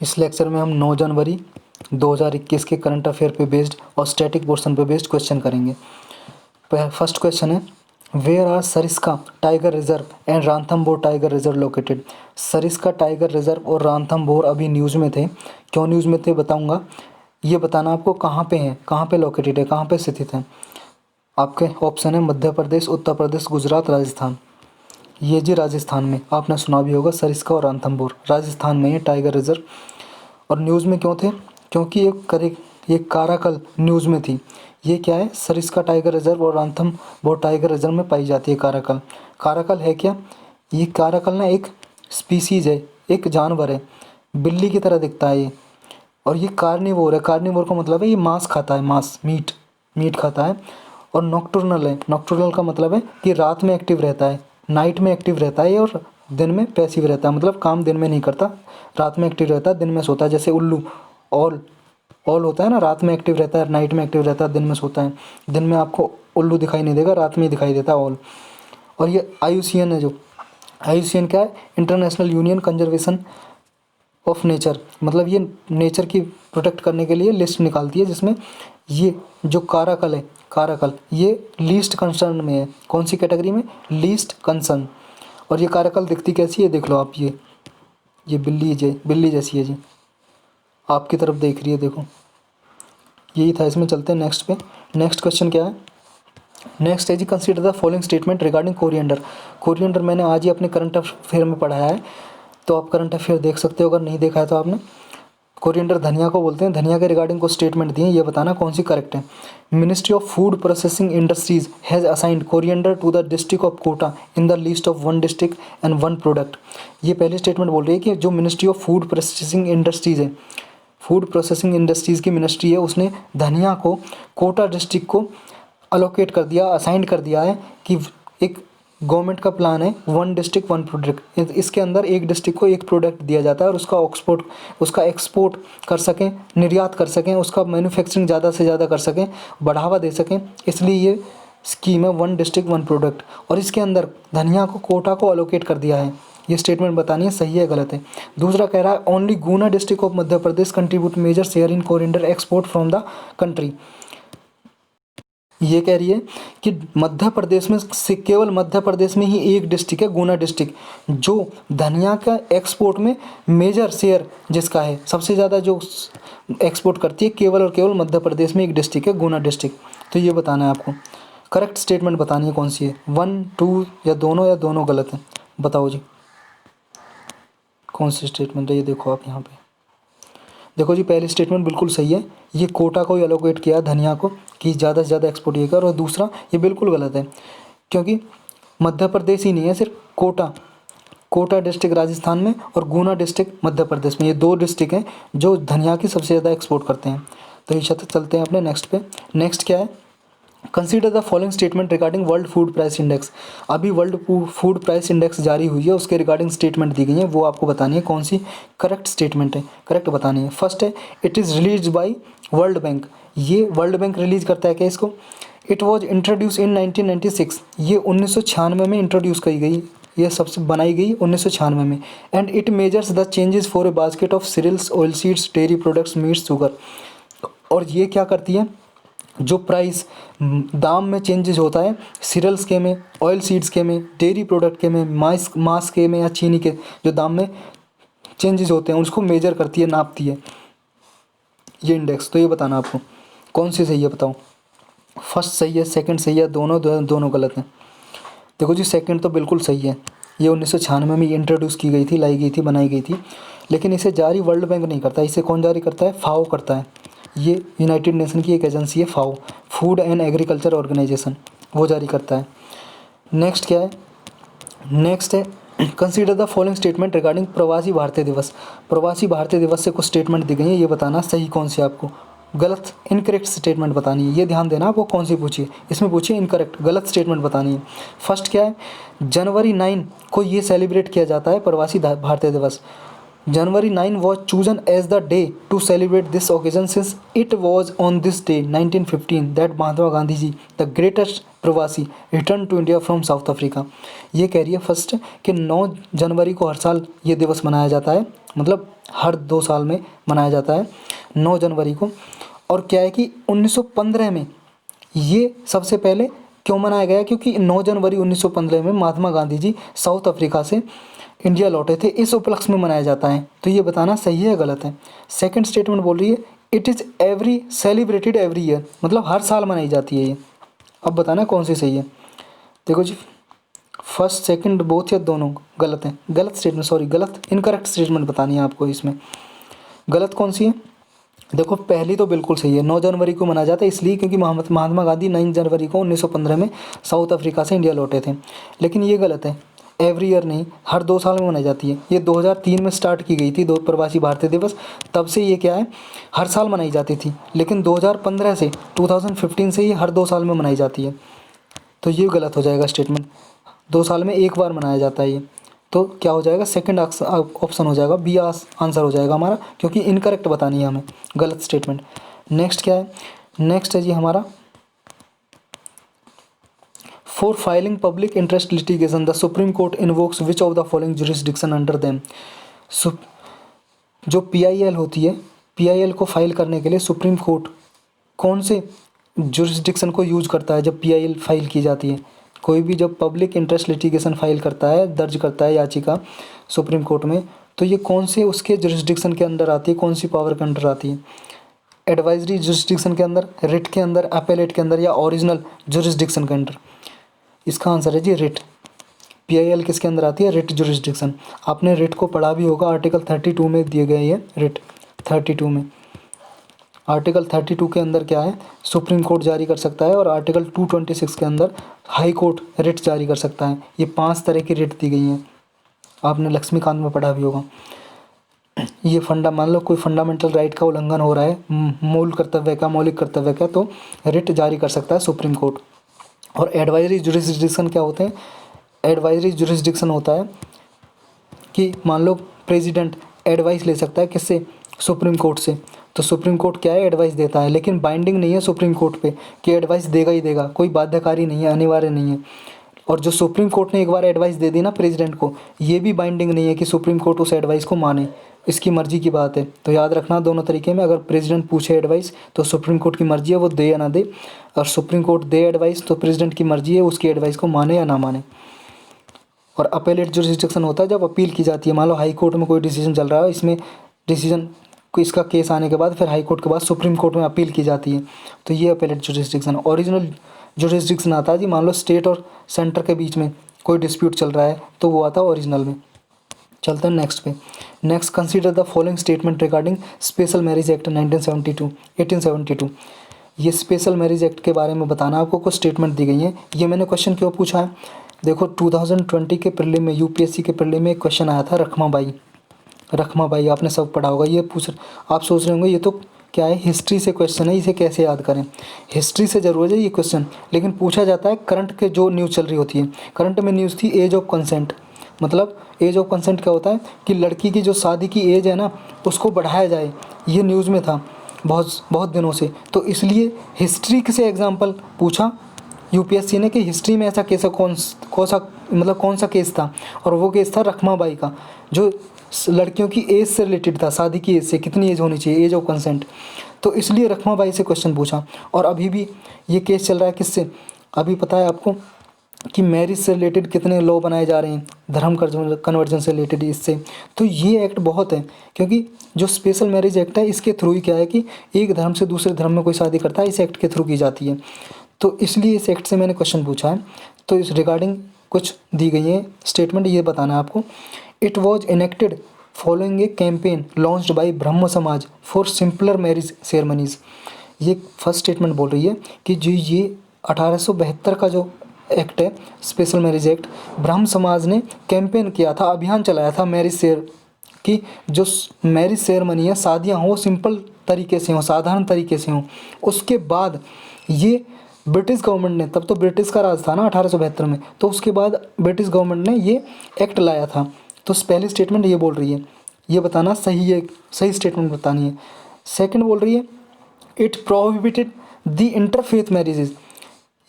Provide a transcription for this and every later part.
इस लेक्चर में हम 9 जनवरी 2021 के करंट अफेयर पे बेस्ड और स्टैटिक पोर्शन पे बेस्ड क्वेश्चन करेंगे। फर्स्ट क्वेश्चन है, where are Sariska tiger reserve and Ranthambore tiger reserve located. Sariska tiger reserve और रांथमबोर अभी न्यूज़ में थे। क्यों न्यूज़ में थे बताऊंगा। ये बताना आपको कहाँ पे हैं, कहाँ पे लोकेटेड है, कहाँ पे स्थित है। आपके ऑप्शन है मध्य प्रदेश, उत्तर प्रदेश, गुजरात, राजस्थान। ये जी राजस्थान में, आपने सुना भी होगा सरिस्का और रांथमबोर राजस्थान में ये टाइगर रिजर्व। और न्यूज़ में क्यों थे? क्योंकि ये काराकल न्यूज़ में थी। ये क्या है? सरिस्का टाइगर रिजर्व और रांथमबोर टाइगर रिजर्व में पाई जाती है काराकल। काराकल है क्या? ये काराकल ना एक स्पीसीज है, एक जानवर है, बिल्ली की तरह दिखता है ये। और ये कार्निवोर है। कार्निवोर का मतलब है ये मांस खाता है, मांस, मीट खाता है। और नॉक्टर्नल है। नॉक्टर्नल का मतलब है कि रात में एक्टिव रहता है, नाइट में एक्टिव रहता है और दिन में पैसिव रहता है। मतलब काम दिन में नहीं करता, रात में एक्टिव रहता है, दिन में सोता है। जैसे उल्लू, ऑल होता है ना, रात में एक्टिव रहता है, नाइट में एक्टिव रहता है, दिन में सोता है। दिन में आपको उल्लू दिखाई नहीं देगा, रात में ही दिखाई देता है ऑल। और ये IUCN है, जो IUCN क्या है? International union conservation of nature. मतलब ये नेचर की प्रोटेक्ट करने के लिए लिस्ट निकालती है, जिसमें ये जो काराकल है, काराकल ये लीस्ट कंसर्न में है। कौन सी कैटेगरी में? Least concern. और ये काराकल दिखती कैसी है देख लो आप। ये बिल्ली जैसी है जी, आपकी तरफ देख रही है, देखो। यही था। इसमें चलते हैं नेक्स्ट पे। नेक्स्ट क्वेश्चन क्या है? नेक्स्ट है जी, consider the following statement regarding coriander. Coriander मैंने आज ही अपने करंट अफेयर में पढ़ाया है, तो आप करंट अफेयर देख सकते हो अगर नहीं देखा है तो आपने। कोरिएंडर धनिया को बोलते हैं। धनिया के रिगार्डिंग कुछ स्टेटमेंट दिए, ये बताना कौन सी करेक्ट है। Ministry of food processing industries has assigned coriander to the district of Kota in the list of 1 district and 1 product. ये पहली स्टेटमेंट बोल रही है कि जो ministry of food processing industries है, फूड प्रोसेसिंग इंडस्ट्रीज़ की मिनिस्ट्री है, उसने धनिया को कोटा डिस्ट्रिक्ट को अलोकेट कर दिया, असाइंड कर दिया है कि एक गवर्नमेंट का प्लान है 1 डिस्ट्रिक्ट 1 प्रोडक्ट। इसके अंदर एक डिस्ट्रिक्ट को एक प्रोडक्ट दिया जाता है और उसका एक्सपोर्ट कर सकें, निर्यात कर सकें, उसका मैन्युफैक्चरिंग ज़्यादा से ज़्यादा कर सकें, बढ़ावा दे सकें। इसलिए ये स्कीम है 1 डिस्ट्रिक्ट 1 प्रोडक्ट। और इसके अंदर धनिया को कोटा को अलोकेट कर दिया है। ये स्टेटमेंट बतानी है सही है गलत है। दूसरा कह रहा है, only Guna district of Madhya Pradesh contribute major share in coriander export from the country. ये कह रही है कि मध्य प्रदेश में से केवल मध्य प्रदेश में ही एक डिस्ट्रिक्ट है, गुना डिस्ट्रिक्ट, जो धनिया का एक्सपोर्ट में मेजर शेयर जिसका है, सबसे ज़्यादा जो एक्सपोर्ट करती है, केवल और केवल मध्य प्रदेश में एक डिस्ट्रिक्ट है, गुना डिस्ट्रिक्ट। तो ये बताना है आपको। करेक्ट स्टेटमेंट बतानी है कौन सी है, 1 2 या दोनों गलत है। बताओ जी कौन सी स्टेटमेंट है। ये देखो आप यहाँ पे, देखो जी, पहली स्टेटमेंट बिल्कुल सही है। ये कोटा को ही अलोकेट किया धनिया को कि ज़्यादा से ज़्यादा एक्सपोर्ट ये कर। और दूसरा ये बिल्कुल गलत है, क्योंकि मध्य प्रदेश ही नहीं है, सिर्फ कोटा डिस्ट्रिक्ट राजस्थान में और गुना डिस्ट्रिक्ट मध्य प्रदेश में, ये 2 डिस्ट्रिक्ट हैं जो धनिया की सबसे ज़्यादा एक्सपोर्ट करते हैं। तो ये चलते हैं अपने नेक्स्ट पे। नेक्स्ट क्या है? Consider the following statement regarding world food price index. अभी वर्ल्ड फूड प्राइस इंडेक्स जारी हुई है, उसके रिगार्डिंग स्टेटमेंट दी गई है, वो आपको बतानी है कौन सी करेक्ट स्टेटमेंट है, करेक्ट बतानी है। फर्स्ट है, it is release by world bank. ये वर्ल्ड बैंक रिलीज करता है क्या इसको? इट वॉज इंट्रोड्यूस इन 1996। ये 1996 में इंट्रोड्यूस की गई, ये सबसे बनाई गई 1996 में। And it measures the changes for a basket of cereals, oil seeds, dairy products, meat, sugar. और ये क्या करती है? जो प्राइस दाम में चेंजेस होता है सीरियल्स के में, ऑयल सीड्स के में, डेयरी प्रोडक्ट के में, मांस के में या चीनी के जो दाम में चेंजेस होते हैं, उसको मेजर करती है, नापती है ये इंडेक्स। तो ये बताना आपको कौन सी सही है, बताओ। फर्स्ट सही है, सेकंड सही है, दोनों गलत हैं। देखो जी, सेकंड तो बिल्कुल सही है। ये 1996 में इंट्रोड्यूस की गई थी, लाई गई थी, बनाई गई थी। लेकिन इसे जारी वर्ल्ड बैंक नहीं करता, इसे कौन जारी करता है? फाओ करता है। ये यूनाइटेड नेशन की एक एजेंसी है फाओ, फूड एंड एग्रीकल्चर ऑर्गेनाइजेशन, वो जारी करता है। नेक्स्ट क्या है? नेक्स्ट है, consider the following statement regarding प्रवासी भारतीय दिवस। प्रवासी भारतीय दिवस से कुछ स्टेटमेंट दी गई है, ये बताना सही कौन सी आपको, गलत इनकरेक्ट स्टेटमेंट बतानी है। ये ध्यान देना आपको कौन सी पूछी है, इसमें पूछिए इनकरेक्ट, गलत स्टेटमेंट बतानी है। फर्स्ट क्या है? जनवरी 9 को ये सेलिब्रेट किया जाता है प्रवासी भारतीय दिवस। January 9 was chosen as the day to celebrate this occasion since it was on this day 1915 that Mahatma Gandhi ji, the greatest प्रवासी, returned to India from South Africa। ये कह रही है फर्स्ट कि 9 जनवरी को हर साल ये दिवस मनाया जाता है, मतलब हर 2 साल में मनाया जाता है 9 जनवरी को। और क्या है कि 1915 में ये सबसे पहले क्यों मनाया गया, क्योंकि 9 जनवरी 1915 में महात्मा गांधी जी साउथ अफ्रीका से इंडिया लौटे थे, इस उपलक्ष्य में मनाया जाता है। तो ये बताना सही है या गलत है। सेकंड स्टेटमेंट बोल रही है it is every celebrated every year, मतलब हर साल मनाई जाती है ये। अब बताना कौन सी सही है। देखो जी, फर्स्ट सेकंड बोथ या दोनों गलत हैं। गलत स्टेटमेंट, सॉरी गलत इनकरेक्ट स्टेटमेंट बतानी है आपको इसमें। गलत कौन सी है? देखो पहली तो बिल्कुल सही है, 9 जनवरी को मनाया जाता है इसलिए क्योंकि महात्मा गांधी 9 जनवरी को 1915 में साउथ अफ्रीका से इंडिया लौटे थे। लेकिन ये गलत है, एवरी ईयर नहीं, हर 2 साल में मनाई जाती है। ये 2003 में स्टार्ट की गई थी 2 प्रवासी भारतीय दिवस, तब से ये क्या है हर साल मनाई जाती थी। लेकिन 2015 से 2015 से ये हर 2 साल में मनाई जाती है। तो ये गलत हो जाएगा स्टेटमेंट, 2 साल में एक बार मनाया जाता है ये। तो क्या हो जाएगा, सेकंड ऑप्शन हो जाएगा, बी आंसर हो जाएगा हमारा, क्योंकि इनकरेक्ट बतानी है हमें, गलत स्टेटमेंट। नेक्स्ट क्या है, नेक्स्ट है जी हमारा for filing public interest litigation the supreme court invokes which of the following jurisdiction under them. जो PIL होती है, PIL को फाइल करने के लिए सुप्रीम कोर्ट कौन से जुरिस्डिक्शन को यूज करता है जब PIL फाइल की जाती है। कोई भी जब पब्लिक इंटरेस्ट लिटिगेशन फाइल करता है, दर्ज करता है याचिका सुप्रीम कोर्ट में, तो ये कौन से उसके जुरिस्डिक्शन के अंदर आती है, कौन सी पावर के अंडर आती है। एडवाइजरी जुरिस्डिक्शन के अंदर, रिट के अंदर, अपेलेट के अंदर, या ओरिजिनल जुरिस्डिक्शन के अंदर। इसका आंसर है जी रिट। PIL किसके अंदर आती है, रिट जुरिस्डिक्शन। आपने रिट को पढ़ा भी होगा, आर्टिकल 32 में दिए गए ये रिट 32 में। आर्टिकल 32 के अंदर क्या है, सुप्रीम कोर्ट जारी कर सकता है, और आर्टिकल 226 के अंदर हाई कोर्ट रिट जारी कर सकता है। ये 5 तरह की रिट दी गई हैं, आपने लक्ष्मीकांत में पढ़ा भी होगा। ये मान लो कोई फंडामेंटल राइट का उल्लंघन हो रहा है, मूल कर्तव्य का, मौलिक कर्तव्य का, तो रिट जारी कर सकता है सुप्रीम कोर्ट। और एडवाइजरी जुरिस्डिक्शन क्या होते हैं, एडवाइजरी जुरिस्डिक्शन होता है कि मान लो प्रेसिडेंट एडवाइस ले सकता है किससे, सुप्रीम कोर्ट से। तो सुप्रीम कोर्ट क्या है, एडवाइस देता है, लेकिन बाइंडिंग नहीं है सुप्रीम कोर्ट पे कि एडवाइस देगा ही देगा, कोई बाध्यकारी नहीं है, अनिवार्य नहीं है। और जो सुप्रीम कोर्ट ने एक बार एडवाइस दे दी ना प्रेसिडेंट को, ये भी बाइंडिंग नहीं है कि सुप्रीम कोर्ट उस एडवाइस को माने, इसकी मर्जी की बात है। तो याद रखना दोनों तरीके में, अगर प्रेसिडेंट पूछे एडवाइस तो सुप्रीम कोर्ट की मर्जी है वो दे या ना दे, और सुप्रीम कोर्ट दे एडवाइस तो प्रेसिडेंट की मर्जी है उसकी एडवाइस को माने या ना माने। और अपेलेट जुरिस्डिक्शन होता है जब अपील की जाती है, मान लो हाई कोर्ट में कोई डिसीजन चल रहा है, इसमें डिसीजन को इसका केस आने के बाद फिर हाई कोर्ट के बाद सुप्रीम कोर्ट में अपील की जाती है, तो ये अपेलेट जुरिस्डिक्शन। ओरिजिनल जुरिस्डिक्शन आता है जी, मान लो स्टेट और सेंटर के बीच में कोई डिस्प्यूट चल रहा है तो वो आता है ओरिजिनल में। चलते हैं नेक्स्ट पे। Next, consider the following statement regarding special marriage act 1872। ये स्पेशल मैरिज एक्ट के बारे में बताना आपको, कुछ स्टेटमेंट दी गई हैं। ये मैंने क्वेश्चन क्यों पूछा है, देखो 2020 के प्रीलिम में, UPSC के प्रीलिम में एक क्वेश्चन आया था, रखमाबाई आपने सब पढ़ा होगा। ये आप सोच रहे होंगे ये तो क्या है, हिस्ट्री से क्वेश्चन है, इसे कैसे याद करें। हिस्ट्री से जरूर है ये क्वेश्चन, लेकिन पूछा जाता है करंट के जो न्यूज़ चल रही होती है। करंट में न्यूज़ थी एज ऑफ कंसेंट, मतलब एज ऑफ कंसेंट क्या होता है कि लड़की की जो शादी की एज है ना उसको बढ़ाया जाए, ये न्यूज़ में था बहुत दिनों से। तो इसलिए हिस्ट्री से एग्जाम्पल पूछा UPSC ने कि हिस्ट्री में ऐसा केस कौन सा केस था, और वो केस था रखमाबाई का, जो लड़कियों की एज से रिलेटेड था, शादी की एज से, कितनी एज होनी चाहिए, एज ऑफ कंसेंट। तो इसलिए रखमाबाई से क्वेश्चन पूछा। और अभी भी ये केस चल रहा है किससे, अभी पता है आपको कि मैरिज से रिलेटेड कितने लॉ बनाए जा रहे हैं, धर्म कन्वर्जन से रिलेटेड इससे। तो ये एक्ट बहुत है, क्योंकि जो स्पेशल मैरिज एक्ट है इसके थ्रू ही क्या है कि एक धर्म से दूसरे धर्म में कोई शादी करता है, इस एक्ट के थ्रू की जाती है। तो इसलिए इस एक्ट से मैंने क्वेश्चन पूछा है। तो इस रिगार्डिंग कुछ दी गई है स्टेटमेंट, ये बताना है आपको। It was enacted following A campaign launched by ब्रह्म समाज फॉर सिंपलर मैरिज सेरेमनीज। ये फर्स्ट स्टेटमेंट बोल रही है कि जो ये 1872 का जो एक्ट है, स्पेशल मैरिज एक्ट, ब्रह्म समाज ने कैंपेन किया था, अभियान चलाया था कि जो मैरिज सेरेमनी है, शादियाँ हो सिंपल तरीके से हों, साधारण तरीके से हों। उसके बाद ये ब्रिटिश गवर्नमेंट ने, तब तो ब्रिटिश का राज था ना 1872 में, तो उसके बाद ब्रिटिश गवर्नमेंट ने ये एक्ट लाया था। तो पहली स्टेटमेंट ये बोल रही है, ये बताना सही है, सही स्टेटमेंट बतानी है। सेकंड बोल रही है it prohibited the interfaith marriages.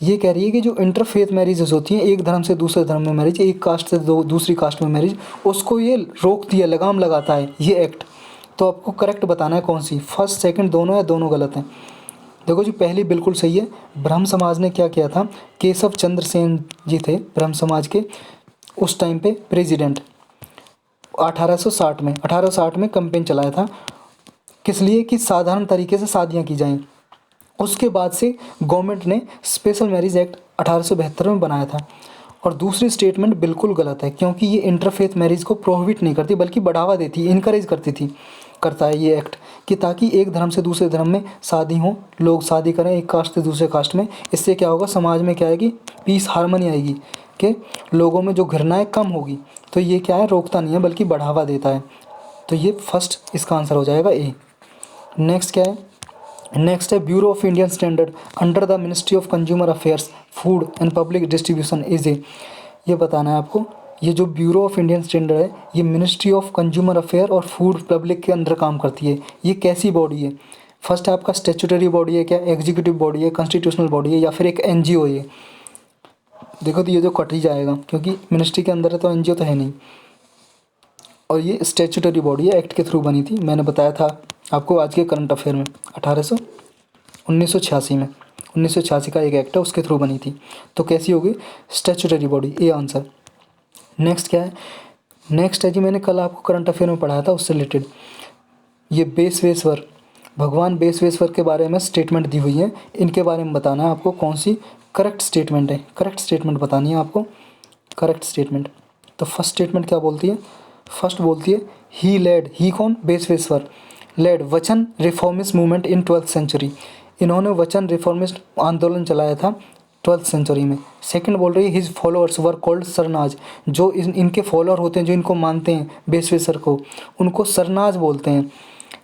ये कह रही है कि जो इंटरफेथ मैरिजेज होती हैं, एक धर्म से दूसरे धर्म में मैरिज, एक कास्ट से दूसरी कास्ट में मैरिज, उसको ये रोकती है, लगाम लगाता है ये एक्ट। तो आपको करेक्ट बताना है कौन सी, फर्स्ट सेकंड दोनों या दोनों गलत हैं। देखो जी पहली बिल्कुल सही है। ब्रह्म समाज ने क्या किया था, केशव चंद्र सेन जी थे ब्रह्म समाज के उस टाइम पे प्रेसिडेंट, 1860 में कैंपेन चलाया था। किस लिए, कि साधारण तरीके से शादियां की जाएं। उसके बाद से गवर्नमेंट ने स्पेशल मैरिज एक्ट 1872 में बनाया था। और दूसरी स्टेटमेंट बिल्कुल गलत है, क्योंकि ये इंटरफेथ मैरिज को प्रोहिबिट नहीं करती बल्कि बढ़ावा देती, इनकरेज करता है ये एक्ट, कि ताकि एक धर्म से दूसरे धर्म में शादी हो, लोग शादी करें एक कास्ट से दूसरे कास्ट में। इससे क्या होगा, समाज में क्या आएगी, पीस हार्मनी आएगी, कि लोगों में जो घृणाएं कम होगी। तो ये क्या है, रोकता नहीं है बल्कि बढ़ावा देता है। तो ये फर्स्ट इसका आंसर हो जाएगा ए। नेक्स्ट क्या है, नेक्स्ट है bureau of Indian standard under the ministry of consumer affairs food and public distribution is a. ये बताना है आपको, ये जो ब्यूरो ऑफ इंडियन स्टैंडर्ड है ये मिनिस्ट्री ऑफ कंज्यूमर अफेयर और फूड पब्लिक के अंदर काम करती है। ये कैसी बॉडी है, फर्स्ट आपका स्टेचुटरी बॉडी है क्या, एग्जीक्यूटिव बॉडी है, कॉन्स्टिट्यूशनल बॉडी है, या फिर एक एनजीओ है। देखो तो ये जो कट ही जाएगा, क्योंकि मिनिस्ट्री के अंदर है तो एनजीओ तो है नहीं। और ये स्टेचुटरी बॉडी है, एक्ट के थ्रू बनी थी, मैंने बताया था आपको आज के करंट अफेयर में 1986 में, 1986 का एक एक्ट है उसके थ्रू बनी थी। तो कैसी होगी, statutory body, A answer. Next क्या है, नेक्स्ट है जी, मैंने कल आपको करंट अफेयर में पढ़ाया था उससे रिलेटेड, ये बेसवेश्वर, भगवान बेसवेश्वर के बारे में स्टेटमेंट दी हुई है। इनके बारे में बताना है आपको कौन सी करेक्ट स्टेटमेंट है, करेक्ट स्टेटमेंट बतानी है आपको, करेक्ट स्टेटमेंट। तो फर्स्ट स्टेटमेंट क्या बोलती है, फर्स्ट बोलती है ही लेड, ही कौन, Basaveshwara, led vachana reformist movement in 12th century. इन्होंने वचन रिफॉर्मिस्ट आंदोलन चलाया था 12th सेंचुरी में। सेकंड बोल रही है हिज फॉलोअर्स वर कॉल्ड सरनाज, जो इनके फॉलोअर होते हैं, जो इनको मानते हैं बेसवेश्वर को, उनको सरनाज बोलते हैं।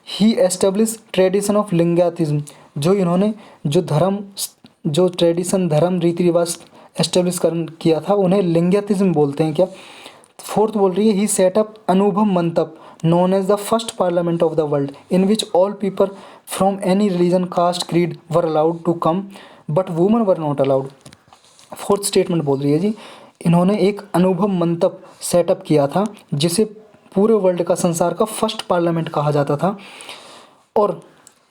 ही एस्टेब्लिश ट्रेडिशन ऑफ लिंगायतिज्म, जो इन्होंने जो ट्रेडिशन धर्म रीति रिवाज एस्टेब्लिश किया था उन्हें लिंगायतिज्म बोलते हैं क्या। फोर्थ बोल रही है ही सेट अप अनुभव मंतप known as the first parliament of the world in which all people from any religion caste creed were allowed to come but women were not allowed। Fourth statement बोल रही है जी, इन्होंने एक अनुभव मंतप सेटअप किया था जिसे पूरे वर्ल्ड का, संसार का फर्स्ट पार्लियामेंट कहा जाता था। और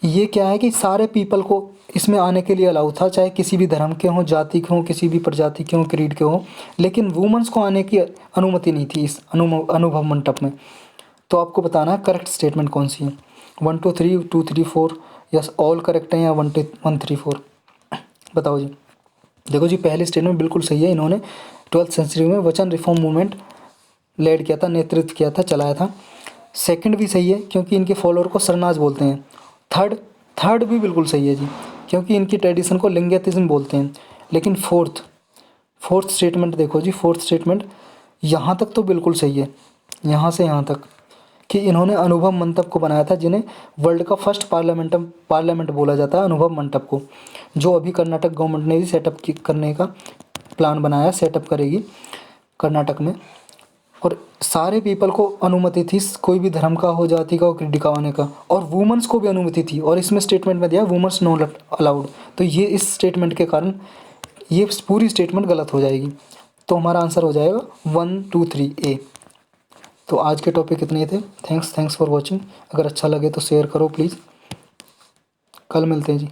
ये क्या है कि सारे पीपल को इसमें आने के लिए अलाउ था, चाहे किसी भी धर्म के हों, जाति के हों, किसी भी प्रजाति के हों, क्रीड के हों, लेकिन वुमेंस को आने की अनुमति नहीं थी इस अनुभव मंडप में। तो आपको बताना है करेक्ट स्टेटमेंट कौन सी है, 1 2 3 2 3 4, या ऑल करेक्ट है या 1 3 4, बताओ जी। देखो जी पहली स्टेटमेंट बिल्कुल सही है, इन्होंने 12th सेंचुरी में वचन रिफॉर्म मूवमेंट लेड किया था, नेतृत्व किया था, चलाया था। सेकंड भी सही है क्योंकि इनके फॉलोअर को सरनाज बोलते हैं। थर्ड भी बिल्कुल सही है जी, क्योंकि इनकी ट्रेडिशन को लिंगायतिज्म बोलते हैं। लेकिन फोर्थ स्टेटमेंट देखो जी, फोर्थ स्टेटमेंट यहाँ तक तो बिल्कुल सही है, यहाँ से यहाँ तक, कि इन्होंने अनुभव मंटप को बनाया था, जिन्हें वर्ल्ड का फर्स्ट पार्लियामेंट बोला जाता है, अनुभव मंटप को, जो अभी कर्नाटक गवर्नमेंट ने भी सेटअप करने का प्लान बनाया, सेटअप करेगी कर्नाटक में। और सारे पीपल को अनुमति थी, कोई भी धर्म का हो, जाति का हो, क्रीड का होने का, और वुमेंस को भी अनुमति थी। और इसमें स्टेटमेंट में दिया वुमेंस नॉट अलाउड। तो ये इस स्टेटमेंट के कारण ये पूरी स्टेटमेंट गलत हो जाएगी। तो हमारा आंसर हो जाएगा 1 2 3 ए। तो आज के टॉपिक इतने थे। Thanks for watching. अगर अच्छा लगे तो शेयर करो प्लीज़। कल मिलते हैं जी।